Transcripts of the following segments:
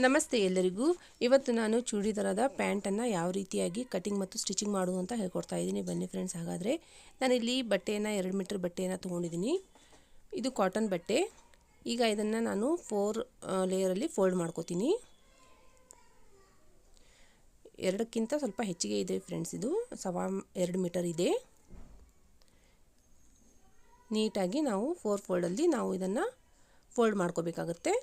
ನಮಸ್ತೆ ಎಲ್ಲರಿಗೂ. ಇವತ್ತು ನಾನು ಚೂಡಿದಾರದ ಪ್ಯಾಂಟನ್ನು ಯಾವ ರೀತಿಯಾಗಿ ಕಟಿಂಗ್ ಮತ್ತು ಸ್ಟಿಚಿಂಗ್ ಮಾಡೋದು ಅಂತ ಹೇಳ್ಕೊಡ್ತಾ ಇದ್ದೀನಿ. ಬನ್ನಿ ಫ್ರೆಂಡ್ಸ್. ಹಾಗಾದರೆ ನಾನಿಲ್ಲಿ ಬಟ್ಟೆಯನ್ನು 2 ಮೀಟರ್ ಬಟ್ಟೆಯನ್ನು ತೊಗೊಂಡಿದ್ದೀನಿ. ಇದು ಕಾಟನ್ ಬಟ್ಟೆ. ಈಗ ಇದನ್ನು ನಾನು 4 ಲೇಯರಲ್ಲಿ ಫೋಲ್ಡ್ ಮಾಡ್ಕೋತೀನಿ. 2ಕ್ಕಿಂತ ಸ್ವಲ್ಪ ಹೆಚ್ಚಿಗೆ ಇದೆ ಫ್ರೆಂಡ್ಸ್. ಇದು 2 ಮೀಟರ್ ಇದೆ. ನೀಟಾಗಿ ನಾವು 4 ಫೋಲ್ಡಲ್ಲಿ ನಾವು ಇದನ್ನು ಫೋಲ್ಡ್ ಮಾಡ್ಕೋಬೇಕಾಗುತ್ತೆ.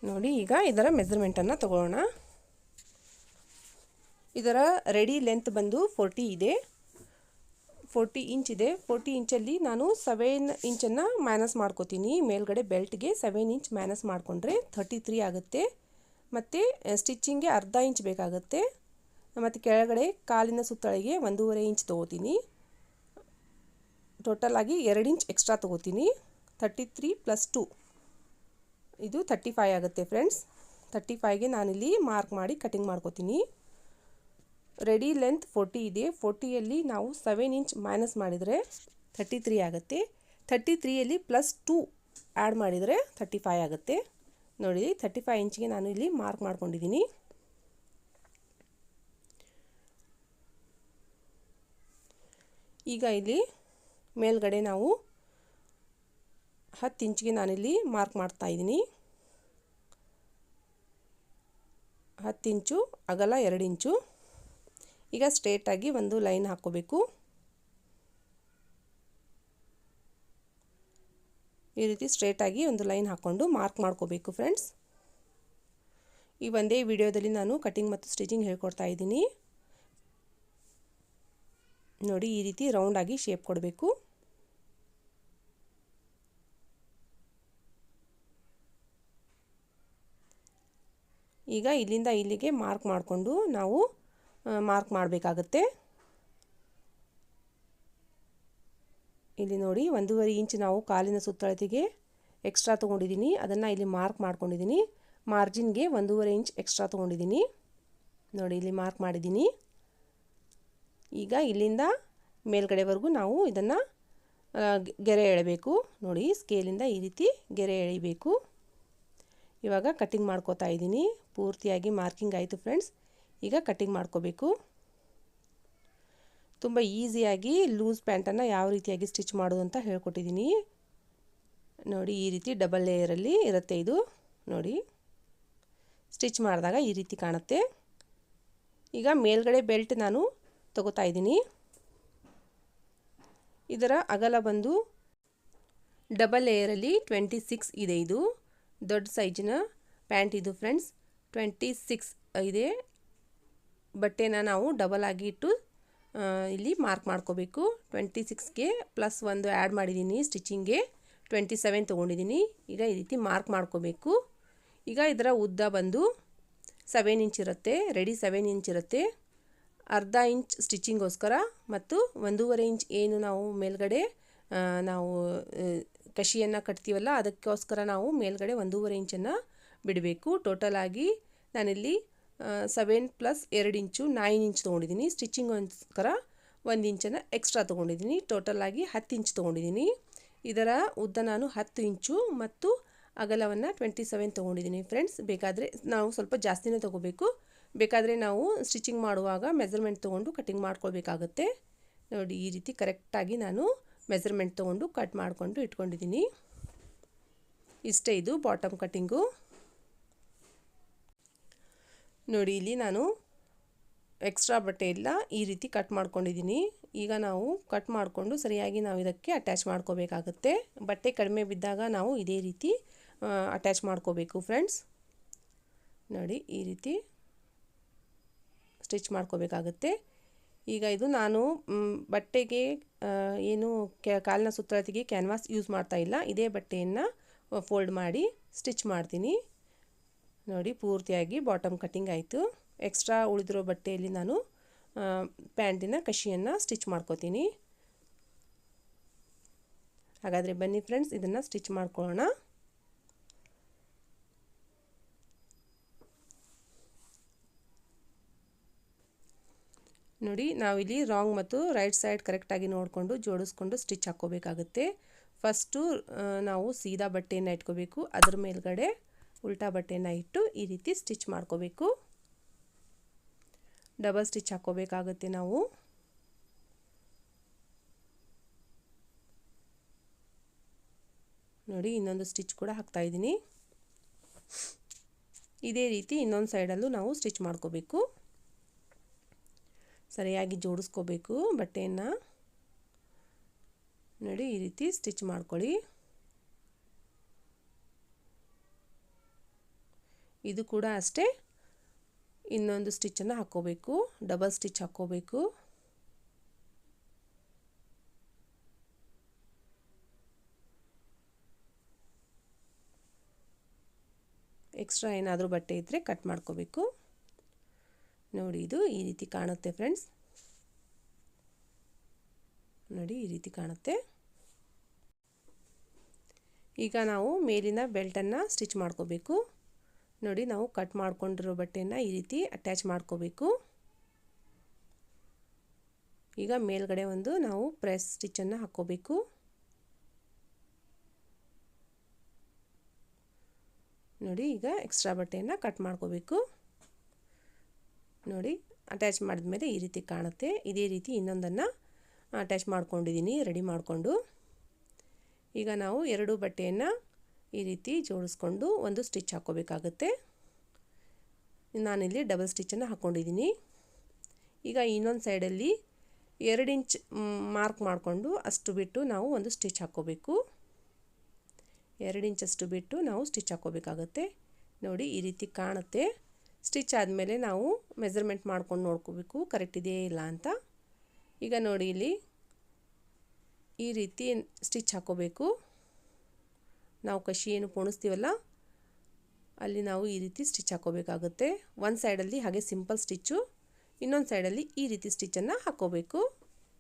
ನೋಡಿ, ಈಗ ಇದರ ಮೆಜರ್ಮೆಂಟನ್ನು ತಗೊಳ್ಳೋಣ. ಇದರ ರೆಡಿ ಲೆಂತ್ ಬಂದು 40 ಇದೆ, 40 ಇಂಚ್ ಇದೆ. 40 ಇಂಚಲ್ಲಿ ನಾನು 7 ಇಂಚನ್ನು ಮೈನಸ್ ಮಾಡ್ಕೋತೀನಿ. ಮೇಲ್ಗಡೆ ಬೆಲ್ಟ್ಗೆ 7 ಇಂಚ್ ಮೈನಸ್ ಮಾಡಿಕೊಂಡ್ರೆ 33 ಆಗುತ್ತೆ. ಮತ್ತು ಸ್ಟಿಚ್ಚಿಂಗ್ಗೆ ಅರ್ಧ ಇಂಚ್ ಬೇಕಾಗುತ್ತೆ. ಮತ್ತು ಕೆಳಗಡೆ ಕಾಲಿನ ಸುತ್ತಳಿಗೆ 1.5 ಇಂಚ್ ತೊಗೋತೀನಿ. ಟೋಟಲಾಗಿ 2 ಇಂಚ್ ಎಕ್ಸ್ಟ್ರಾ ತೊಗೋತೀನಿ. 33 + 2 ಇದು 35 ಆಗುತ್ತೆ ಫ್ರೆಂಡ್ಸ್. 35ಗೆ ನಾನಿಲ್ಲಿ ಮಾರ್ಕ್ ಮಾಡಿ ಕಟಿಂಗ್ ಮಾಡ್ಕೋತೀನಿ. ರೆಡಿ ಲೆಂತ್ 40 ಇದೆ. 40ಯಲ್ಲಿ ನಾವು 7 ಇಂಚ್ ಮೈನಸ್ ಮಾಡಿದರೆ 33 ಆಗುತ್ತೆ. 33ಯಲ್ಲಿ +2 ಆ್ಯಡ್ ಮಾಡಿದರೆ 35 ಆಗುತ್ತೆ. ನೋಡಿ, 35 ಇಂಚ್ಗೆ ನಾನು ಇಲ್ಲಿ ಮಾರ್ಕ್ ಮಾಡ್ಕೊಂಡಿದ್ದೀನಿ. ಈಗ ಇಲ್ಲಿ ಮೇಲ್ಗಡೆ ನಾವು 10 ಇಂಚ್ಗೆ ನಾನಿಲ್ಲಿ ಮಾರ್ಕ್ ಮಾಡ್ತಾ ಇದ್ದೀನಿ. 10 ಇಂಚು ಅಗಲ 2 ಇಂಚು. ಈಗ ಸ್ಟ್ರೇಟಾಗಿ ಒಂದು ಲೈನ್ ಹಾಕ್ಕೋಬೇಕು. ಈ ರೀತಿ ಸ್ಟ್ರೇಟಾಗಿ ಒಂದು ಲೈನ್ ಹಾಕ್ಕೊಂಡು ಮಾರ್ಕ್ ಮಾಡ್ಕೋಬೇಕು ಫ್ರೆಂಡ್ಸ್. ಈ ಒಂದೇ ವಿಡಿಯೋದಲ್ಲಿ ನಾನು ಕಟಿಂಗ್ ಮತ್ತು ಸ್ಟಿಚಿಂಗ್ ಹೇಳ್ಕೊಡ್ತಾ ಇದ್ದೀನಿ. ನೋಡಿ, ಈ ರೀತಿ ರೌಂಡಾಗಿ ಶೇಪ್ ಕೊಡಬೇಕು. ಈಗ ಇಲ್ಲಿಂದ ಇಲ್ಲಿಗೆ ಮಾರ್ಕ್ ಮಾಡಿಕೊಂಡು ನಾವು ಮಾರ್ಕ್ ಮಾಡಬೇಕಾಗುತ್ತೆ. ಇಲ್ಲಿ ನೋಡಿ, 1.5 ಇಂಚ್ ನಾವು ಕಾಲಿನ ಸುತ್ತಳತೆಗೆ ಎಕ್ಸ್ಟ್ರಾ ತೊಗೊಂಡಿದ್ದೀನಿ. ಅದನ್ನು ಇಲ್ಲಿ ಮಾರ್ಕ್ ಮಾಡ್ಕೊಂಡಿದ್ದೀನಿ. ಮಾರ್ಜಿನ್ಗೆ 1.5 ಇಂಚ್ ಎಕ್ಸ್ಟ್ರಾ ತೊಗೊಂಡಿದ್ದೀನಿ. ನೋಡಿ, ಇಲ್ಲಿ ಮಾರ್ಕ್ ಮಾಡಿದ್ದೀನಿ. ಈಗ ಇಲ್ಲಿಂದ ಮೇಲ್ಗಡೆವರೆಗೂ ನಾವು ಇದನ್ನು ಗೆರೆ ಎಳೆಯಬೇಕು. ನೋಡಿ, ಸ್ಕೇಲಿಂದ ಈ ರೀತಿ ಗೆರೆ ಎಳಿಬೇಕು. ಇವಾಗ ಕಟಿಂಗ್ ಮಾಡ್ಕೋತಾ ಇದ್ದೀನಿ. ಪೂರ್ತಿಯಾಗಿ ಮಾರ್ಕಿಂಗ್ ಆಯಿತು ಫ್ರೆಂಡ್ಸ್. ಈಗ ಕಟಿಂಗ್ ಮಾಡ್ಕೋಬೇಕು. ತುಂಬ ಈಸಿಯಾಗಿ ಲೂಸ್ ಪ್ಯಾಂಟನ್ನು ಯಾವ ರೀತಿಯಾಗಿ ಸ್ಟಿಚ್ ಮಾಡೋದು ಅಂತ ಹೇಳ್ಕೊಟ್ಟಿದ್ದೀನಿ. ನೋಡಿ, ಈ ರೀತಿ ಡಬಲ್ ಲೇಯರಲ್ಲಿ ಇರುತ್ತೆ ಇದು. ನೋಡಿ, ಸ್ಟಿಚ್ ಮಾಡಿದಾಗ ಈ ರೀತಿ ಕಾಣುತ್ತೆ. ಈಗ ಮೇಲ್ಗಡೆ ಬೆಲ್ಟ್ ನಾನು ತಗೋತಾ ಇದ್ದೀನಿ. ಇದರ ಅಗಲ ಬಂದು ಡಬಲ್ ಲೇಯರಲ್ಲಿ 26 ಇದೆ. ಇದು ದೊಡ್ಡ ಸೈಜಿನ ಪ್ಯಾಂಟ್ ಇದು ಫ್ರೆಂಡ್ಸ್. 26 ಇದೆ. ಬಟ್ಟೆನ ನಾವು ಡಬಲ್ ಆಗಿ ಇಟ್ಟು ಇಲ್ಲಿ ಮಾರ್ಕ್ ಮಾಡ್ಕೋಬೇಕು. 26ಗೆ +1 ಆ್ಯಡ್ ಮಾಡಿದ್ದೀನಿ ಸ್ಟಿಚಿಂಗ್ಗೆ. 27 ತೊಗೊಂಡಿದ್ದೀನಿ. ಈಗ ಈ ರೀತಿ ಮಾರ್ಕ್ ಮಾಡ್ಕೋಬೇಕು. ಈಗ ಇದರ ಉದ್ದ ಬಂದು 7 ಇಂಚ್ ಇರುತ್ತೆ. ರೆಡಿ 7 ಇಂಚ್ ಇರುತ್ತೆ. ಅರ್ಧ ಇಂಚ್ ಸ್ಟಿಚಿಂಗೋಸ್ಕರ ಮತ್ತು 1.5 ಇಂಚ್ ಏನು ನಾವು ಮೇಲ್ಗಡೆ ನಾವು ಕಷಿಯನ್ನು ಕಟ್ತೀವಲ್ಲ, ಅದಕ್ಕೋಸ್ಕರ ನಾವು ಮೇಲ್ಗಡೆ 1.5 ಇಂಚನ್ನು ಬಿಡಬೇಕು. ಟೋಟಲಾಗಿ ನಾನಿಲ್ಲಿ 7 + 2 ಇಂಚು 9 ಇಂಚ್ ತೊಗೊಂಡಿದ್ದೀನಿ. ಸ್ಟಿಚಿಂಗೋಸ್ಕರ 1 ಇಂಚನ್ನು ಎಕ್ಸ್ಟ್ರಾ ತೊಗೊಂಡಿದ್ದೀನಿ. ಟೋಟಲಾಗಿ 10 ಇಂಚ್ ತೊಗೊಂಡಿದ್ದೀನಿ. ಇದರ ಉದ್ದ ನಾನು 10 ಇಂಚು ಮತ್ತು ಅಗಲವನ್ನು 27 ತೊಗೊಂಡಿದ್ದೀನಿ ಫ್ರೆಂಡ್ಸ್. ಬೇಕಾದರೆ ನಾವು ಸ್ವಲ್ಪ ಜಾಸ್ತಿನೇ ತೊಗೋಬೇಕು. ಬೇಕಾದರೆ ನಾವು ಸ್ಟಿಚಿಂಗ್ ಮಾಡುವಾಗ ಮೆಜರ್ಮೆಂಟ್ ತೊಗೊಂಡು ಕಟಿಂಗ್ ಮಾಡ್ಕೊಳ್ಬೇಕಾಗುತ್ತೆ. ನೋಡಿ, ಈ ರೀತಿ ಕರೆಕ್ಟಾಗಿ ನಾನು ಮೆಜರ್ಮೆಂಟ್ ತೊಗೊಂಡು ಕಟ್ ಮಾಡಿಕೊಂಡು ಇಟ್ಕೊಂಡಿದ್ದೀನಿ. ಇಷ್ಟೇ ಇದು ಬಾಟಮ್ ಕಟ್ಟಿಂಗು. ನೋಡಿ, ಇಲ್ಲಿ ನಾನು ಎಕ್ಸ್ಟ್ರಾ ಬಟ್ಟೆ ಎಲ್ಲ ಈ ರೀತಿ ಕಟ್ ಮಾಡ್ಕೊಂಡಿದ್ದೀನಿ. ಈಗ ನಾವು ಕಟ್ ಮಾಡಿಕೊಂಡು ಸರಿಯಾಗಿ ನಾವು ಇದಕ್ಕೆ ಅಟ್ಯಾಚ್ ಮಾಡ್ಕೋಬೇಕಾಗುತ್ತೆ. ಬಟ್ಟೆ ಕಡಿಮೆ ಬಿದ್ದಾಗ ನಾವು ಇದೇ ರೀತಿ ಅಟ್ಯಾಚ್ ಮಾಡ್ಕೋಬೇಕು ಫ್ರೆಂಡ್ಸ್. ನೋಡಿ, ಈ ರೀತಿ ಸ್ಟಿಚ್ ಮಾಡ್ಕೋಬೇಕಾಗುತ್ತೆ. ಈಗ ಇದು ನಾನು ಬಟ್ಟೆಗೆ ಏನು ಕಾಲಿನ ಸುತ್ತಳತೆಗೆ ಕ್ಯಾನ್ವಾಸ್ ಯೂಸ್ ಮಾಡ್ತಾ ಇಲ್ಲ. ಇದೇ ಬಟ್ಟೆಯನ್ನು ಫೋಲ್ಡ್ ಮಾಡಿ ಸ್ಟಿಚ್ ಮಾಡ್ತೀನಿ. ನೋಡಿ, ಪೂರ್ತಿಯಾಗಿ ಬಾಟಮ್ ಕಟ್ಟಿಂಗ್ ಆಯಿತು. ಎಕ್ಸ್ಟ್ರಾ ಉಳಿದಿರೋ ಬಟ್ಟೆಯಲ್ಲಿ ನಾನು ಪ್ಯಾಂಟಿನ ಕಷಿಯನ್ನು ಸ್ಟಿಚ್ ಮಾಡ್ಕೋತೀನಿ. ಹಾಗಾದರೆ ಬನ್ನಿ ಫ್ರೆಂಡ್ಸ್, ಇದನ್ನು ಸ್ಟಿಚ್ ಮಾಡ್ಕೊಳ್ಳೋಣ. ನೋಡಿ ನಾವಿಲ್ಲಿ ರಾಂಗ್ ಮತ್ತು ರೈಟ್ ಸೈಡ್ ಕರೆಕ್ಟಾಗಿ ನೋಡಿಕೊಂಡು ಜೋಡಿಸ್ಕೊಂಡು ಸ್ಟಿಚ್ ಹಾಕ್ಕೋಬೇಕಾಗುತ್ತೆ. ಫಸ್ಟು ನಾವು ಸೀದಾ ಬಟ್ಟೆಯನ್ನು ಇಟ್ಕೋಬೇಕು, ಅದರ ಮೇಲ್ಗಡೆ ಉಲ್ಟಾ ಬಟ್ಟೆಯನ್ನು ಇಟ್ಟು ಈ ರೀತಿ ಸ್ಟಿಚ್ ಮಾಡ್ಕೋಬೇಕು. ಡಬಲ್ ಸ್ಟಿಚ್ ಹಾಕ್ಕೋಬೇಕಾಗುತ್ತೆ ನಾವು. ನೋಡಿ ಇನ್ನೊಂದು ಸ್ಟಿಚ್ ಕೂಡ ಹಾಕ್ತಾ ಇದ್ದೀನಿ. ಇದೇ ರೀತಿ ಇನ್ನೊಂದು ಸೈಡಲ್ಲೂ ನಾವು ಸ್ಟಿಚ್ ಮಾಡ್ಕೋಬೇಕು. ಸರಿಯಾಗಿ ಜೋಡಿಸ್ಕೋಬೇಕು ಬಟ್ಟೆಯನ್ನು. ನೋಡಿ ಈ ರೀತಿ ಸ್ಟಿಚ್ ಮಾಡ್ಕೊಳ್ಳಿ. ಇದು ಕೂಡ ಅಷ್ಟೇ, ಇನ್ನೊಂದು ಸ್ಟಿಚ್ಚನ್ನು ಹಾಕ್ಕೋಬೇಕು, ಡಬಲ್ ಸ್ಟಿಚ್ ಹಾಕ್ಕೋಬೇಕು. ಎಕ್ಸ್ಟ್ರಾ ಏನಾದರೂ ಬಟ್ಟೆ ಇದ್ದರೆ ಕಟ್ ಮಾಡ್ಕೋಬೇಕು. ನೋಡಿ ಇದು ಈ ರೀತಿ ಕಾಣುತ್ತೆ ಫ್ರೆಂಡ್ಸ್. ನೋಡಿ ಈ ರೀತಿ ಕಾಣುತ್ತೆ. ಈಗ ನಾವು ಮೇಲಿನ ಬೆಲ್ಟನ್ನು ಸ್ಟಿಚ್ ಮಾಡ್ಕೋಬೇಕು. ನೋಡಿ ನಾವು ಕಟ್ ಮಾಡ್ಕೊಂಡಿರೋ ಬಟ್ಟೆಯನ್ನು ಈ ರೀತಿ ಅಟ್ಯಾಚ್ ಮಾಡ್ಕೋಬೇಕು. ಈಗ ಮೇಲ್ಗಡೆ ಒಂದು ನಾವು ಪ್ರೆಸ್ ಸ್ಟಿಚ್ಚನ್ನು ಹಾಕ್ಕೋಬೇಕು. ನೋಡಿ ಈಗ ಎಕ್ಸ್ಟ್ರಾ ಬಟ್ಟೆಯನ್ನು ಕಟ್ ಮಾಡ್ಕೋಬೇಕು. ನೋಡಿ ಅಟ್ಯಾಚ್ ಮಾಡಿದ್ಮೇಲೆ ಈ ರೀತಿ ಕಾಣುತ್ತೆ. ಇದೇ ರೀತಿ ಇನ್ನೊಂದನ್ನು ಅಟ್ಯಾಚ್ ಮಾಡ್ಕೊಂಡಿದ್ದೀನಿ ರೆಡಿ ಮಾಡಿಕೊಂಡು. ಈಗ ನಾವು ಎರಡು ಬಟ್ಟೆಯನ್ನು ಈ ರೀತಿ ಜೋಡಿಸ್ಕೊಂಡು ಒಂದು ಸ್ಟಿಚ್ ಹಾಕ್ಕೋಬೇಕಾಗುತ್ತೆ. ನಾನಿಲ್ಲಿ ಡಬಲ್ ಸ್ಟಿಚ್ಚನ್ನು ಹಾಕ್ಕೊಂಡಿದ್ದೀನಿ. ಈಗ ಇನ್ನೊಂದು ಸೈಡಲ್ಲಿ 2 ಇಂಚ್ ಮಾರ್ಕ್ ಮಾಡಿಕೊಂಡು ಅಷ್ಟು ಬಿಟ್ಟು ನಾವು ಒಂದು ಸ್ಟಿಚ್ ಹಾಕ್ಕೋಬೇಕು. 2 ಇಂಚಷ್ಟು ಬಿಟ್ಟು ನಾವು ಸ್ಟಿಚ್ ಹಾಕ್ಕೋಬೇಕಾಗುತ್ತೆ. ನೋಡಿ ಈ ರೀತಿ ಕಾಣುತ್ತೆ. ಸ್ಟಿಚ್ ಆದಮೇಲೆ ನಾವು ಮೆಜರ್ಮೆಂಟ್ ಮಾಡ್ಕೊಂಡು ನೋಡ್ಕೋಬೇಕು ಕರೆಕ್ಟ್ ಇದೆಯೇ ಇಲ್ಲ ಅಂತ. ಈಗ ನೋಡಿ ಇಲ್ಲಿ ಈ ರೀತಿ ಸ್ಟಿಚ್ ಹಾಕ್ಕೋಬೇಕು. ನಾವು ಕಷಿ ಏನು ಪೋಣಿಸ್ತೀವಲ್ಲ ಅಲ್ಲಿ ನಾವು ಈ ರೀತಿ ಸ್ಟಿಚ್ ಹಾಕ್ಕೋಬೇಕಾಗುತ್ತೆ. ಒಂದು ಸೈಡಲ್ಲಿ ಹಾಗೆ ಸಿಂಪಲ್ ಸ್ಟಿಚ್ಚು, ಇನ್ನೊಂದು ಸೈಡಲ್ಲಿ ಈ ರೀತಿ ಸ್ಟಿಚ್ಚನ್ನು ಹಾಕ್ಕೋಬೇಕು.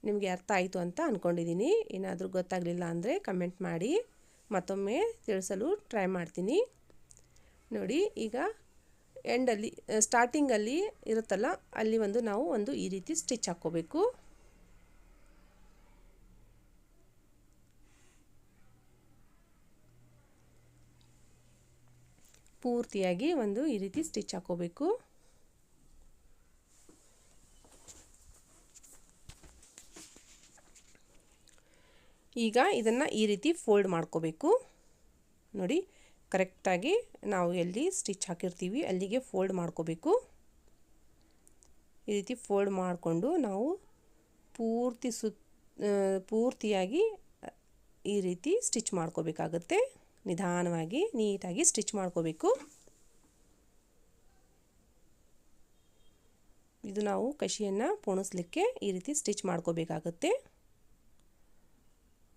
ನಿಮಗೆ ಅರ್ಥ ಆಯಿತು ಅಂತ ಅಂದ್ಕೊಂಡಿದ್ದೀನಿ. ಏನಾದರೂ ಗೊತ್ತಾಗಲಿಲ್ಲ ಅಂದರೆ ಕಮೆಂಟ್ ಮಾಡಿ, ಮತ್ತೊಮ್ಮೆ ತಿಳಿಸಲು ಟ್ರೈ ಮಾಡ್ತೀನಿ. ನೋಡಿ ಈಗ ಎಂಡಲ್ಲಿ ಸ್ಟಾರ್ಟಿಂಗಲ್ಲಿ ಇರುತ್ತಲ್ಲ ಅಲ್ಲಿ ನಾವು ಒಂದು ಈ ರೀತಿ ಸ್ಟಿಚ್ ಹಾಕ್ಕೋಬೇಕು. ಪೂರ್ತಿಯಾಗಿ ಒಂದು ಈ ರೀತಿ ಸ್ಟಿಚ್ ಹಾಕ್ಕೋಬೇಕು. ಈಗ ಇದನ್ನು ಈ ರೀತಿ ಫೋಲ್ಡ್ ಮಾಡ್ಕೋಬೇಕು. ನೋಡಿ ಕರೆಕ್ಟಾಗಿ ನಾವು ಎಲ್ಲಿ ಸ್ಟಿಚ್ ಹಾಕಿರ್ತೀವಿ ಅಲ್ಲಿಗೆ ಫೋಲ್ಡ್ ಮಾಡ್ಕೋಬೇಕು. ಈ ರೀತಿ ಫೋಲ್ಡ್ ಮಾಡಿಕೊಂಡು ನಾವು ಪೂರ್ತಿಯಾಗಿ ಈ ರೀತಿ ಸ್ಟಿಚ್ ಮಾಡ್ಕೋಬೇಕಾಗುತ್ತೆ. ನಿಧಾನವಾಗಿ ನೀಟಾಗಿ ಸ್ಟಿಚ್ ಮಾಡ್ಕೋಬೇಕು. ಇದು ನಾವು ಕಷಿಯನ್ನು ಪೋಣಿಸ್ಲಿಕ್ಕೆ ಈ ರೀತಿ ಸ್ಟಿಚ್ ಮಾಡ್ಕೋಬೇಕಾಗುತ್ತೆ.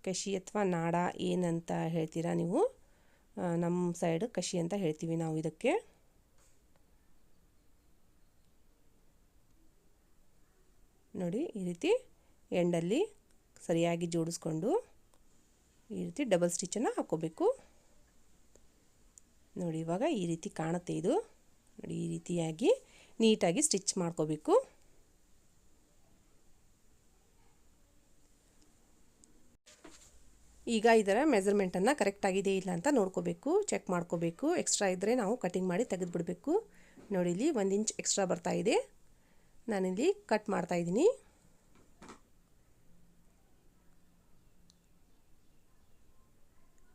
ಕಷಿ ಅಥವಾ ನಾಡ ಏನಂತ ಹೇಳ್ತೀರಾ ನೀವು, ನಮ್ಮ ಸೈಡ್ ಕಷಿ ಅಂತ ಹೇಳ್ತೀವಿ ನಾವು ಇದಕ್ಕೆ. ನೋಡಿ ಈ ರೀತಿ ಎಂಡಲ್ಲಿ ಸರಿಯಾಗಿ ಜೋಡಿಸ್ಕೊಂಡು ಈ ರೀತಿ ಡಬಲ್ ಸ್ಟಿಚ್ಚನ್ನು ಹಾಕ್ಕೋಬೇಕು. ನೋಡಿ ಇವಾಗ ಈ ರೀತಿ ಕಾಣುತ್ತೆ ಇದು. ನೋಡಿ ಈ ರೀತಿಯಾಗಿ ನೀಟಾಗಿ ಸ್ಟಿಚ್ ಮಾಡ್ಕೋಬೇಕು. ಈಗ ಇದರ ಮೆಜರ್ಮೆಂಟನ್ನು ಕರೆಕ್ಟ್ ಆಗಿದೆ ಇಲ್ಲ ಅಂತ ನೋಡ್ಕೋಬೇಕು, ಚೆಕ್ ಮಾಡ್ಕೋಬೇಕು. ಎಕ್ಸ್ಟ್ರಾ ಇದ್ದರೆ ನಾವು ಕಟಿಂಗ್ ಮಾಡಿ ತೆಗೆದುಬಿಡಬೇಕು. ನೋಡಿ ಇಲ್ಲಿ 1 ಇಂಚ್ ಎಕ್ಸ್ಟ್ರಾ ಬರ್ತಾ ಇದೆ, ನಾನಿಲ್ಲಿ ಕಟ್ ಮಾಡ್ತಾ ಇದ್ದೀನಿ.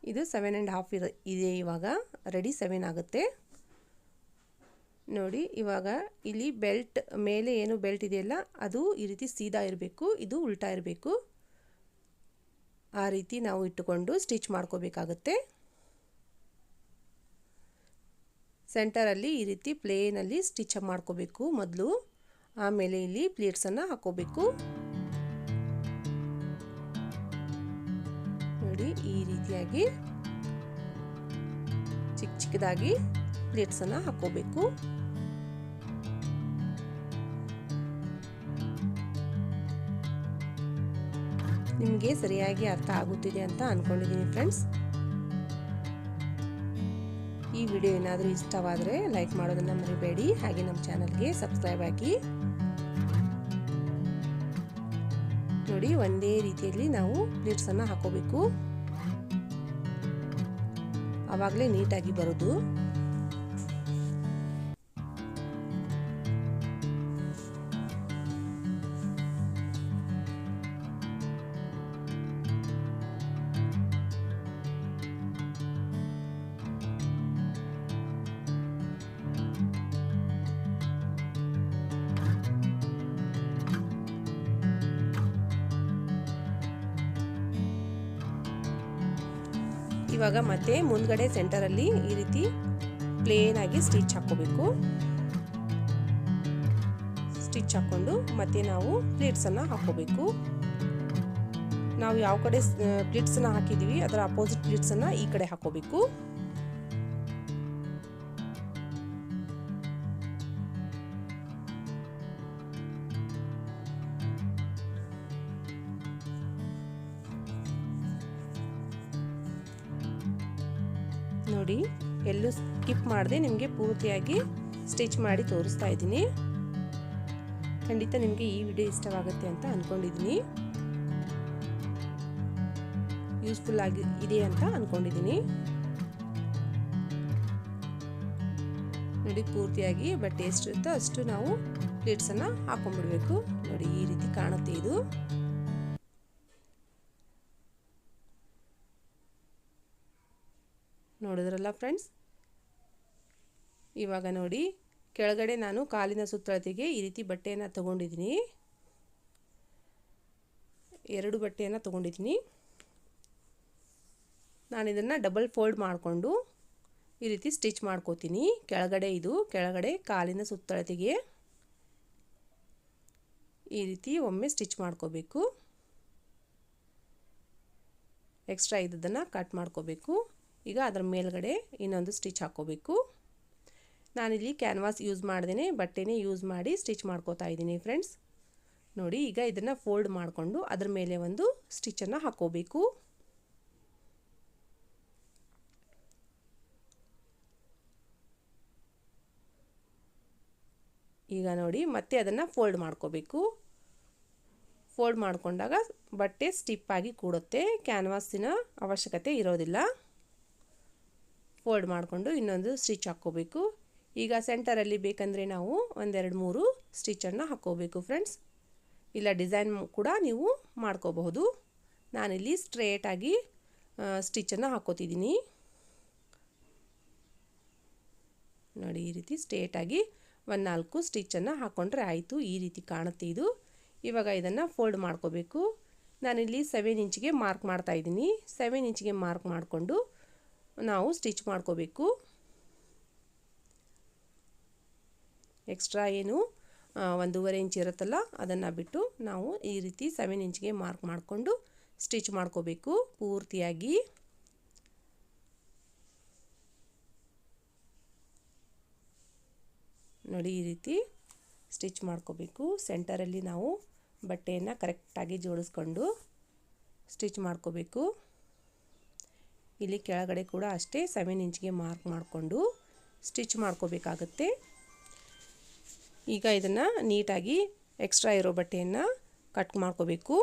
ಇದು 7.5 ಇದೆ. ಇವಾಗ ರೆಡಿ 7 ಆಗುತ್ತೆ. ನೋಡಿ ಇವಾಗ ಇಲ್ಲಿ ಬೆಲ್ಟ್ ಮೇಲೆ ಏನು ಬೆಲ್ಟ್ ಇದೆಯಲ್ಲ ಅದು ಈ ರೀತಿ ಸೀದಾ ಇರಬೇಕು, ಇದು ಉಲ್ಟಾ ಇರಬೇಕು. ಆ ರೀತಿ ನಾವು ಇಟ್ಟುಕೊಂಡು ಸ್ಟಿಚ್ ಮಾಡ್ಕೋಬೇಕಾಗುತ್ತೆ. ಸೆಂಟರಲ್ಲಿ ಈ ರೀತಿ ಪ್ಲೇನಲ್ಲಿ ಸ್ಟಿಚ್ ಮಾಡ್ಕೋಬೇಕು ಮೊದಲು, ಆಮೇಲೆ ಇಲ್ಲಿ ಪ್ಲೇಟ್ಸನ್ನು ಹಾಕೋಬೇಕು. ನೋಡಿ ಈ ರೀತಿಯಾಗಿ ಚಿಕ್ಕದಾಗಿ ಪ್ಲೇಟ್ಸನ್ನು ಹಾಕೋಬೇಕು. ನಿಮಗೆ ಸರಿಯಾಗಿ ಅರ್ಥ ಆಗುತ್ತಿದೆ ಅಂತ ಅಂದ್ಕೊಂಡಿದ್ದೀನಿ ಫ್ರೆಂಡ್ಸ್. ಈ ವಿಡಿಯೋ ಏನಾದರೂ ಇಷ್ಟವಾದರೆ ಲೈಕ್ ಮಾಡೋದನ್ನು ಮರಿಬೇಡಿ, ಹಾಗೆ ನಮ್ಮ ಚಾನಲ್ಗೆ ಸಬ್ಸ್ಕ್ರೈಬ್ ಆಗಿ. ನೋಡಿ ಒಂದೇ ರೀತಿಯಲ್ಲಿ ನಾವು ಪ್ಲೀಟ್ಸನ್ನು ಹಾಕೋಬೇಕು, ಆವಾಗಲೇ ನೀಟಾಗಿ ಬರೋದು. ಇವಾಗ ಮತ್ತೆ ಮುಂದ್ಗಡೆ ಸೆಂಟರಲ್ಲಿ ಈ ರೀತಿ ಪ್ಲೇನ್ ಆಗಿ ಸ್ಟಿಚ್ ಹಾಕೋಬೇಕು. ಸ್ಟಿಚ್ ಹಾಕೊಂಡು ಮತ್ತೆ ನಾವು ಪ್ಲೀಟ್ಸನ್ನು ಹಾಕೋಬೇಕು. ನಾವು ಯಾವ ಕಡೆ ಪ್ಲೀಟ್ಸನ್ನು ಹಾಕಿದ್ದೀವಿ ಅದರ ಅಪೋಸಿಟ್ ಪ್ಲೀಟ್ಸನ್ನು ಈ ಕಡೆ ಹಾಕೋಬೇಕು. ನೋಡಿ, ಎಲ್ಲೂ ಸ್ಕಿಪ್ ಮಾಡದೆ ನಿಮಗೆ ಪೂರ್ತಿಯಾಗಿ ಸ್ಟಿಚ್ ಮಾಡಿ ತೋರಿಸ್ತಾ ಇದ್ದೀನಿ. ಖಂಡಿತ ನಿಮಗೆ ಈ ವಿಡಿಯೋ ಇಷ್ಟವಾಗುತ್ತೆ ಅಂತ ಅಂದ್ಕೊಂಡಿದ್ದೀನಿ, ಯೂಸ್ಫುಲ್ ಆಗಿ ಇದೆ ಅಂತ ಅಂದ್ಕೊಂಡಿದ್ದೀನಿ. ನೋಡಿ, ಪೂರ್ತಿಯಾಗಿ ಬಟ್ಟೆ ಎಷ್ಟಿರುತ್ತೋ ಅಷ್ಟು ನಾವು ಪ್ಲೇಟ್ಸನ್ನು ಹಾಕೊಂಡ್ಬಿಡ್ಬೇಕು. ನೋಡಿ, ಈ ರೀತಿ ಕಾಣುತ್ತೆ ಇದು. ನೋಡಿದ್ರಲ್ಲ ಫ್ರೆಂಡ್ಸ್, ಇವಾಗ ನೋಡಿ ಕೆಳಗಡೆ ನಾನು ಕಾಲಿನ ಸುತ್ತಳತೆಗೆ ಈ ರೀತಿ ಬಟ್ಟೆಯನ್ನು ತಗೊಂಡಿದ್ದೀನಿ. 2 ಬಟ್ಟೆಯನ್ನು ತಗೊಂಡಿದ್ದೀನಿ. ನಾನು ಇದನ್ನು ಡಬಲ್ ಫೋಲ್ಡ್ ಮಾಡಿಕೊಂಡು ಈ ರೀತಿ ಸ್ಟಿಚ್ ಮಾಡ್ಕೋತೀನಿ. ಕೆಳಗಡೆ ಕಾಲಿನ ಸುತ್ತಳತೆಗೆ ಈ ರೀತಿ ಒಮ್ಮೆ ಸ್ಟಿಚ್ ಮಾಡ್ಕೋಬೇಕು. ಎಕ್ಸ್ಟ್ರಾ ಇದ್ದದನ್ನು ಕಟ್ ಮಾಡ್ಕೋಬೇಕು. ಈಗ ಅದರ ಮೇಲ್ಗಡೆ ಇನ್ನೊಂದು ಸ್ಟಿಚ್ ಹಾಕೋಬೇಕು. ನಾನಿಲ್ಲಿ ಕ್ಯಾನ್ವಾಸ್ ಯೂಸ್ ಮಾಡ್ದೇನೆ ಬಟ್ಟೆನೇ ಯೂಸ್ ಮಾಡಿ ಸ್ಟಿಚ್ ಮಾಡ್ಕೋತಾ ಇದ್ದೀನಿ ಫ್ರೆಂಡ್ಸ್. ನೋಡಿ, ಈಗ ಇದನ್ನು ಫೋಲ್ಡ್ ಮಾಡಿಕೊಂಡು ಅದರ ಮೇಲೆ ಒಂದು ಸ್ಟಿಚ್ಚನ್ನು ಹಾಕೋಬೇಕು. ಈಗ ನೋಡಿ, ಮತ್ತೆ ಅದನ್ನು ಫೋಲ್ಡ್ ಮಾಡ್ಕೋಬೇಕು. ಫೋಲ್ಡ್ ಮಾಡಿಕೊಂಡಾಗ ಬಟ್ಟೆ ಸ್ಟಿಪ್ ಆಗಿ ಕೂಡುತ್ತೆ, ಕ್ಯಾನ್ವಾಸಿನ ಅವಶ್ಯಕತೆ ಇರೋದಿಲ್ಲ. ಫೋಲ್ಡ್ ಮಾಡಿಕೊಂಡು ಇನ್ನೊಂದು ಸ್ಟಿಚ್ ಹಾಕ್ಕೋಬೇಕು. ಈಗ ಸೆಂಟರಲ್ಲಿ ಬೇಕಂದರೆ ನಾವು 1-2-3 ಸ್ಟಿಚ್ಚನ್ನು ಹಾಕ್ಕೋಬೇಕು ಫ್ರೆಂಡ್ಸ್. ಇಲ್ಲ ಡಿಸೈನ್ ಕೂಡ ನೀವು ಮಾಡ್ಕೋಬಹುದು. ನಾನಿಲ್ಲಿ ಸ್ಟ್ರೇಟಾಗಿ ಸ್ಟಿಚ್ಚನ್ನು ಹಾಕ್ಕೋತಿದ್ದೀನಿ. ನೋಡಿ, ಈ ರೀತಿ ಸ್ಟ್ರೇಟಾಗಿ 4 ಸ್ಟಿಚ್ಚನ್ನು ಹಾಕ್ಕೊಂಡ್ರೆ ಆಯಿತು. ಈ ರೀತಿ ಕಾಣುತ್ತೆ ಇದು. ಇವಾಗ ಇದನ್ನು ಫೋಲ್ಡ್ ಮಾಡ್ಕೋಬೇಕು. ನಾನಿಲ್ಲಿ 7 ಇಂಚಿಗೆ ಮಾರ್ಕ್ ಮಾಡ್ತಾಯಿದ್ದೀನಿ. 7 ಇಂಚಿಗೆ ಮಾರ್ಕ್ ಮಾಡಿಕೊಂಡು ನಾವು ಸ್ಟಿಚ್ ಮಾಡ್ಕೋಬೇಕು. ಎಕ್ಸ್ಟ್ರಾ ಏನು 1.5 ಇಂಚ್ ಇರುತ್ತಲ್ಲ ಅದನ್ನು ಬಿಟ್ಟು ನಾವು ಈ ರೀತಿ 7 ಇಂಚಿಗೆ ಮಾರ್ಕ್ ಮಾಡಿಕೊಂಡು ಸ್ಟಿಚ್ ಮಾಡ್ಕೋಬೇಕು ಪೂರ್ತಿಯಾಗಿ. ನೋಡಿ, ಈ ರೀತಿ ಸ್ಟಿಚ್ ಮಾಡ್ಕೋಬೇಕು. ಸೆಂಟರಲ್ಲಿ ನಾವು ಬಟ್ಟೆಯನ್ನು ಕರೆಕ್ಟಾಗಿ ಜೋಡಿಸ್ಕೊಂಡು ಸ್ಟಿಚ್ ಮಾಡ್ಕೋಬೇಕು. ಇಲ್ಲಿ ಕೆಳಗಡೆ ಕೂಡ ಅಷ್ಟೇ 7 ಇಂಚಿಗೆ ಮಾರ್ಕ್ ಮಾಡಿಕೊಂಡು ಸ್ಟಿಚ್ ಮಾಡ್ಕೋಬೇಕಾಗತ್ತೆ. ಈಗ ಇದನ್ನು ನೀಟಾಗಿ ಎಕ್ಸ್ಟ್ರಾ ಇರೋ ಬಟ್ಟೆಯನ್ನು ಕಟ್ ಮಾಡ್ಕೋಬೇಕು.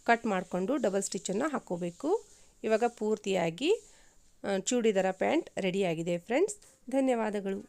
ಕಟ್ ಮಾಡಿಕೊಂಡು ಡಬಲ್ ಸ್ಟಿಚ್ಚನ್ನು ಹಾಕ್ಕೋಬೇಕು. ಇವಾಗ ಪೂರ್ತಿಯಾಗಿ ಚೂಡಿದಾರ ಪ್ಯಾಂಟ್ ರೆಡಿಯಾಗಿದೆ ಫ್ರೆಂಡ್ಸ್. ಧನ್ಯವಾದಗಳು.